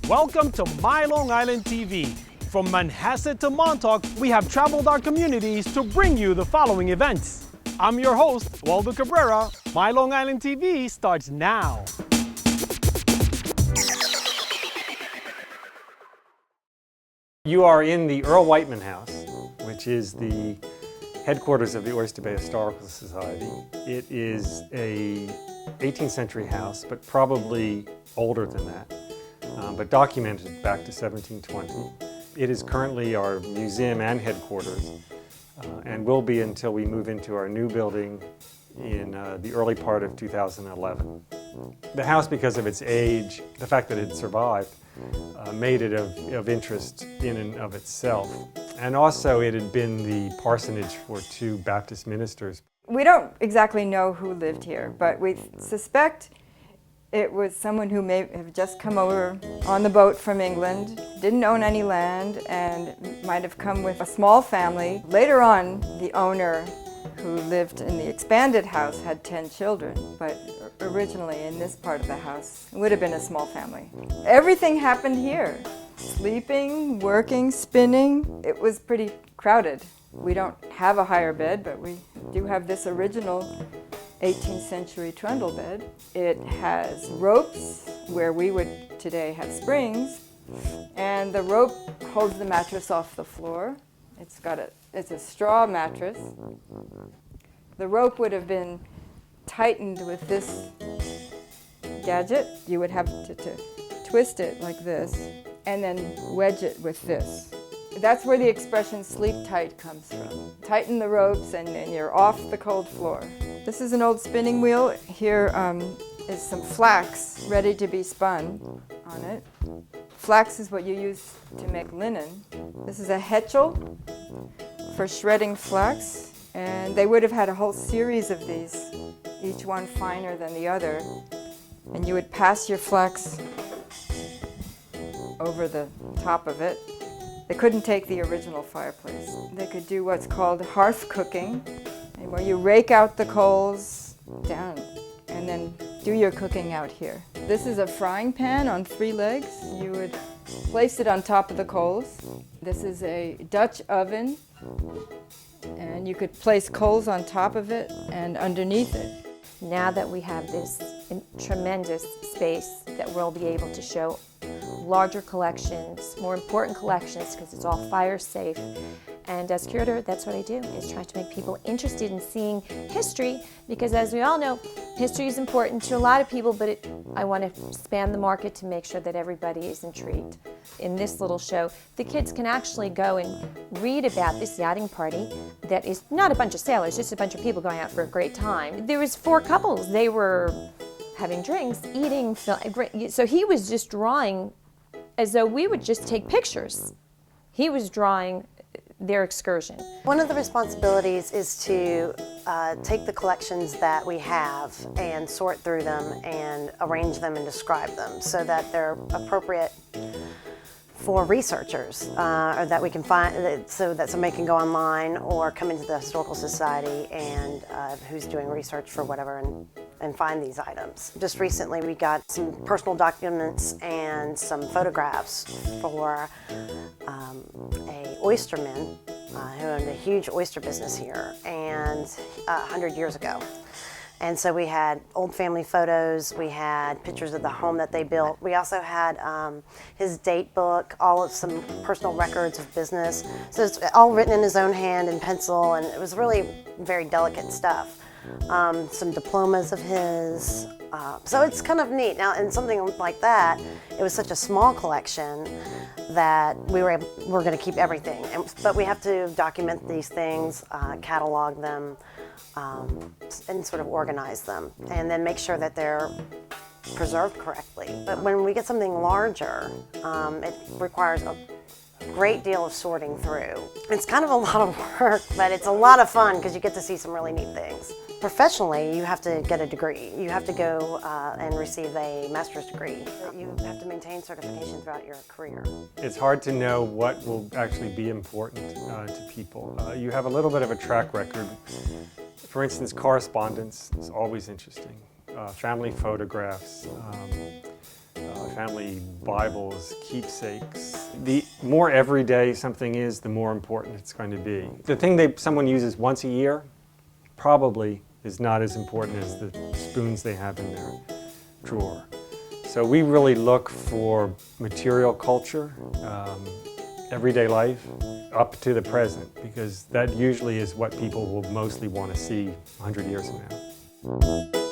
Welcome to My Long Island TV. From Manhasset to Montauk, we have traveled our communities to bring you the following events. I'm your host, Waldo Cabrera. My Long Island TV starts now. You are in the Earl-Wightman house, which is the headquarters of the Oyster Bay Historical Society. It is a 18th century house, but probably older than that, but documented back to 1720. It is currently our museum and headquarters, and will be until we move into our new building in the early part of 2011. The house, because of its age, the fact that it survived, made it of interest in and of itself. And also it had been the parsonage for two Baptist ministers. We don't exactly know who lived here, but we suspect it was someone who may have just come over on the boat from England, didn't own any land, and might have come with a small family. Later on, the owner who lived in the expanded house had 10 children, but originally in this part of the house, it would have been a small family. Everything happened here. Sleeping, working, spinning. It was pretty crowded. We don't have a higher bed, but we do have this original 18th century trundle bed. It has ropes where we would today have springs, and the rope holds the mattress off the floor. It's a straw mattress. The rope would have been tightened with this gadget. You would have to twist it like this and then wedge it with this. That's where the expression sleep tight comes from. Tighten the ropes and then you're off the cold floor. This is an old spinning wheel. Here is some flax ready to be spun on it. Flax is what you use to make linen. This is a hetchel for shredding flax, and they would have had a whole series of these, each one finer than the other, and you would pass your flax over the top of it. They couldn't take the original fireplace. They could do what's called hearth cooking, where you rake out the coals down and then do your cooking out here. This is a frying pan on 3 legs. You would place it on top of the coals. This is a Dutch oven, and you could place coals on top of it and underneath it. Now that we have this tremendous space that we'll be able to show larger collections, more important collections, because it's all fire safe. And as curator, that's what I do, is try to make people interested in seeing history, because as we all know, history is important to a lot of people, but I want to span the market to make sure that everybody is intrigued. In this little show, the kids can actually go and read about this yachting party that is not a bunch of sailors, just a bunch of people going out for a great time. There was 4 couples. They were having drinks, eating, so he was just drawing as though we would just take pictures. He was drawing their excursion. One of the responsibilities is to take the collections that we have and sort through them and arrange them and describe them so that they're appropriate for researchers, or that we can find, so that somebody can go online or come into the Historical Society and who's doing research for whatever and find these items. Just recently we got some personal documents and some photographs for a oysterman who owned a huge oyster business here, and 100 years ago. And so we had old family photos, we had pictures of the home that they built. We also had his date book, all of some personal records of business. So it's all written in his own hand in pencil, and it was really very delicate stuff. Some diplomas of his. So it's kind of neat. Now, in something like that, it was such a small collection that we're going to keep everything. But we have to document these things, catalog them, and sort of organize them, and then make sure that they're preserved correctly. But when we get something larger, it requires a great deal of sorting through. It's kind of a lot of work, but it's a lot of fun because you get to see some really neat things. Professionally, you have to get a degree. You have to go and receive a master's degree. You have to maintain certification throughout your career. It's hard to know what will actually be important to people. You have a little bit of a track record. For instance, correspondence is always interesting. Family photographs, family Bibles, keepsakes. The more everyday something is, the more important it's going to be. The thing someone uses once a year probably is not as important as the spoons they have in their drawer. So we really look for material culture, everyday life, up to the present, because that usually is what people will mostly want to see 100 years from now.